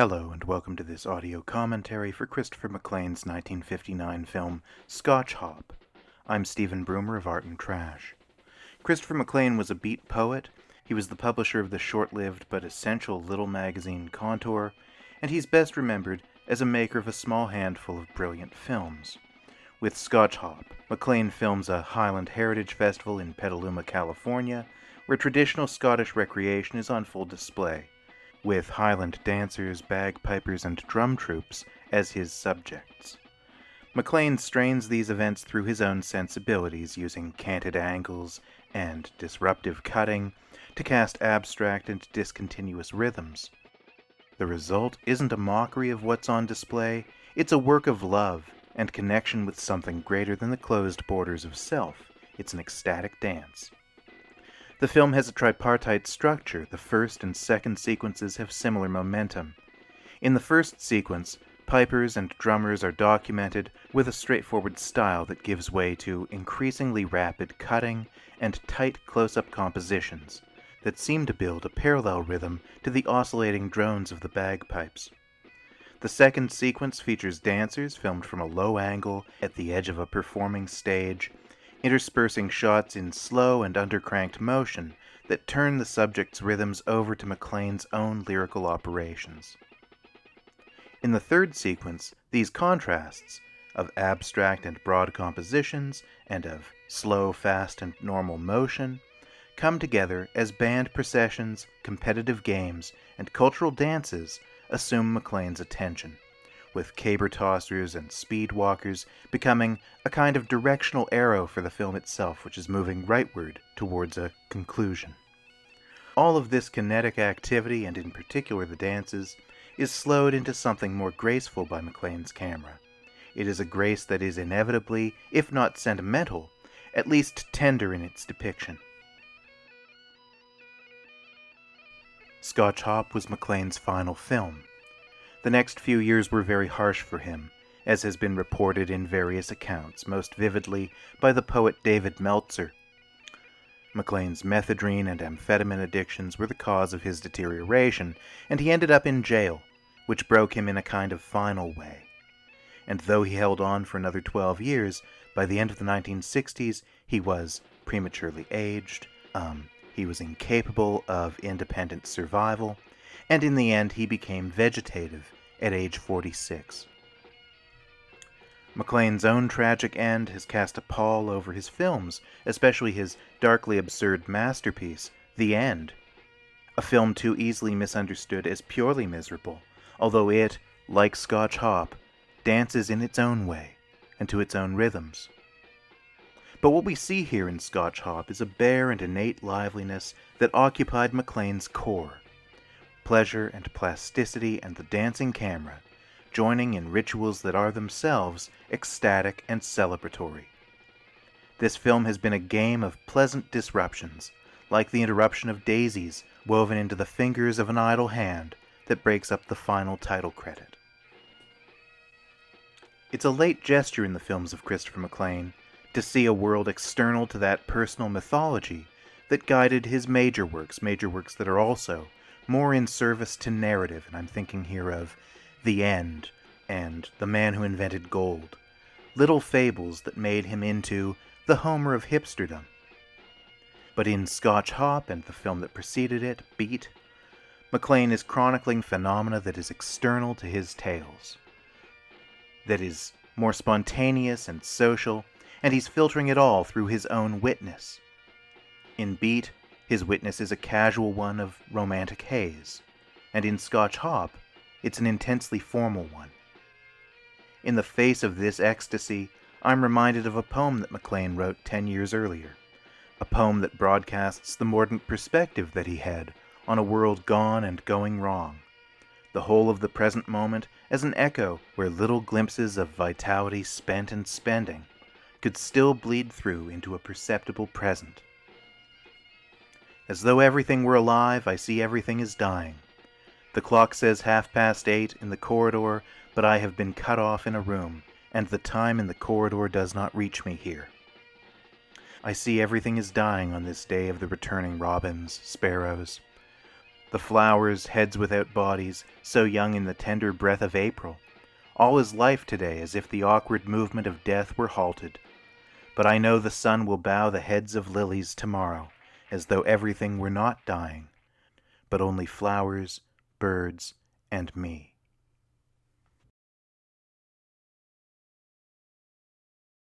Hello, and welcome to this audio commentary for Christopher Maclaine's 1959 film Scotch Hop. I'm Stephen Broomer of Art and Trash. Christopher Maclaine was a beat poet. He was the publisher of the short-lived but essential little magazine Contour, and he's best remembered as a maker of a small handful of brilliant films. With Scotch Hop, Maclaine films a Highland Heritage Festival in Petaluma, California, where traditional Scottish recreation is on full display, with Highland dancers, bagpipers, and drum troops as his subjects. Maclaine strains these events through his own sensibilities, using canted angles and disruptive cutting to cast abstract and discontinuous rhythms. The result isn't a mockery of what's on display, it's a work of love and connection with something greater than the closed borders of self. It's an ecstatic dance. The film has a tripartite structure. The first and second sequences have similar momentum. In the first sequence, pipers and drummers are documented with a straightforward style that gives way to increasingly rapid cutting and tight close-up compositions that seem to build a parallel rhythm to the oscillating drones of the bagpipes. The second sequence features dancers filmed from a low angle at the edge of a performing stage, interspersing shots in slow and undercranked motion that turn the subject's rhythms over to Maclaine's own lyrical operations. In the third sequence, these contrasts of abstract and broad compositions and of slow, fast, and normal motion come together as band processions, competitive games, and cultural dances assume Maclaine's attention, with caber tossers and speed walkers becoming a kind of directional arrow for the film itself, which is moving rightward towards a conclusion. All of this kinetic activity, and in particular the dances, is slowed into something more graceful by Maclaine's camera. It is a grace that is inevitably, if not sentimental, at least tender in its depiction. Scotch Hop was Maclaine's final film. The next few years were very harsh for him, as has been reported in various accounts, most vividly by the poet David Meltzer. Maclaine's methadone and amphetamine addictions were the cause of his deterioration, and he ended up in jail, which broke him in a kind of final way. And though he held on for another 12 years, by the end of the 1960s, he was prematurely aged, he was incapable of independent survival, and in the end he became vegetative at age 46. Maclaine's own tragic end has cast a pall over his films, especially his darkly absurd masterpiece, The End, a film too easily misunderstood as purely miserable, although it, like Scotch Hop, dances in its own way and to its own rhythms. But what we see here in Scotch Hop is a bare and innate liveliness that occupied Maclaine's core. Pleasure and plasticity and the dancing camera, joining in rituals that are themselves ecstatic and celebratory. This film has been a game of pleasant disruptions, like the interruption of daisies woven into the fingers of an idle hand that breaks up the final title credit. It's a late gesture in the films of Christopher Maclaine to see a world external to that personal mythology that guided his major works that are also more in service to narrative, and I'm thinking here of The End and The Man Who Invented Gold, little fables that made him into the Homer of hipsterdom. But in Scotch Hop and the film that preceded it, Beat, Maclaine is chronicling phenomena that is external to his tales, that is more spontaneous and social, and he's filtering it all through his own witness. In Beat, his witness is a casual one of romantic haze, and in Scotch Hop, it's an intensely formal one. In the face of this ecstasy, I'm reminded of a poem that Maclaine wrote 10 years earlier, a poem that broadcasts the mordant perspective that he had on a world gone and going wrong, the whole of the present moment as an echo where little glimpses of vitality spent and spending could still bleed through into a perceptible present. As though everything were alive, I see everything is dying. The clock says 8:30 in the corridor, but I have been cut off in a room, and the time in the corridor does not reach me here. I see everything is dying on this day of the returning robins, sparrows. The flowers, heads without bodies, so young in the tender breath of April. All is life today, as if the awkward movement of death were halted. But I know the sun will bow the heads of lilies tomorrow, as though everything were not dying, but only flowers, birds, and me.